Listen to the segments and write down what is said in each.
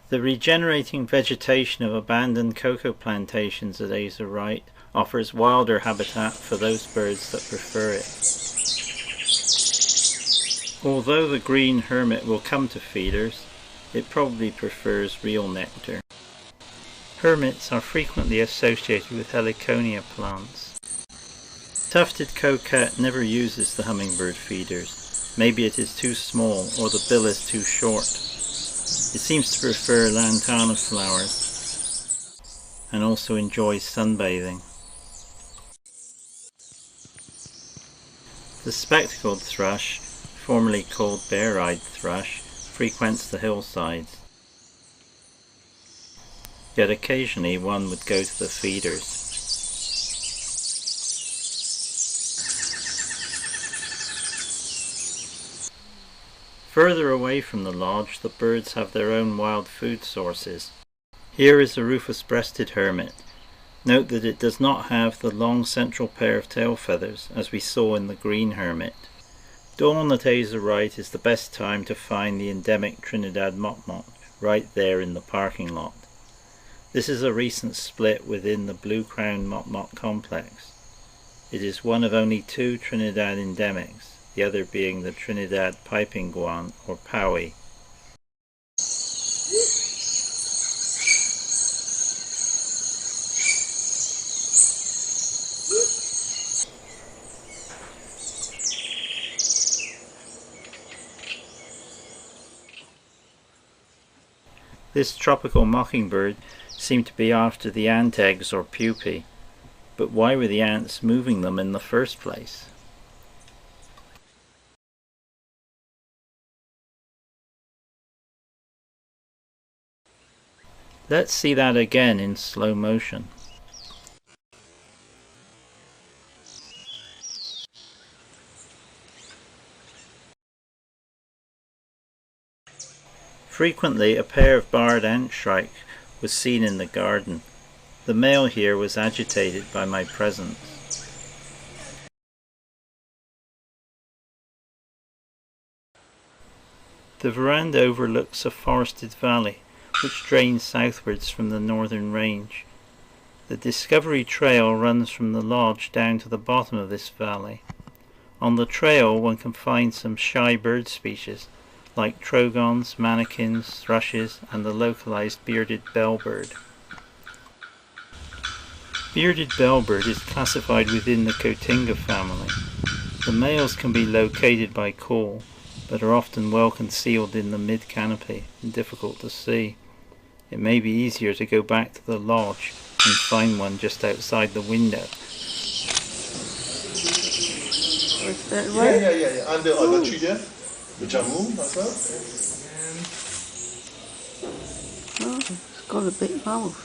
The regenerating vegetation of abandoned cocoa plantations at Aza Right offers wilder habitat for those birds that prefer it. Although the green hermit will come to feeders, it probably prefers real nectar. Hermits are frequently associated with heliconia plants. Tufted coquette never uses the hummingbird feeders. Maybe it is too small or the bill is too short. It seems to prefer lantana flowers and also enjoys sunbathing. The spectacled thrush, formerly called bare-eyed thrush, frequents the hillsides. Yet occasionally one would go to the feeders. Further away from the lodge, the birds have their own wild food sources. Here is the rufous-breasted hermit. Note that it does not have the long central pair of tail feathers, as we saw in the green hermit. Dawn at Aza Right is the best time to find the endemic Trinidad Motmot, right there in the parking lot. This is a recent split within the blue-crowned Motmot complex. It is one of only 2 Trinidad endemics, the other being the Trinidad piping guan, or pupae. This tropical mockingbird seemed to be after the ant eggs or pupae, but why were the ants moving them in the first place? Let's see that again in slow motion. Frequently a pair of barred ant shrike was seen in the garden. The male here was agitated by my presence. The veranda overlooks a forested valley which drains southwards from the northern range. The Discovery Trail runs from the lodge down to the bottom of this valley. On the trail one can find some shy bird species like trogons, manakins, thrushes, and the localized bearded bellbird. Bearded bellbird is classified within the Cotinga family. The males can be located by call, but are often well concealed in the mid-canopy and difficult to see. It may be easier to go back to the lodge and find one just outside the window. Yeah. And the other tree there, the jamu as well. Oh, it's got a big mouth.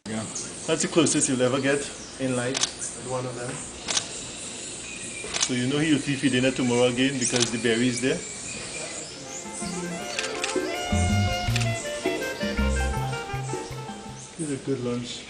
Yeah, that's the closest you'll ever get in life with one of them. So you know he'll feed dinner tomorrow again because the berry is there. It's a good lunch.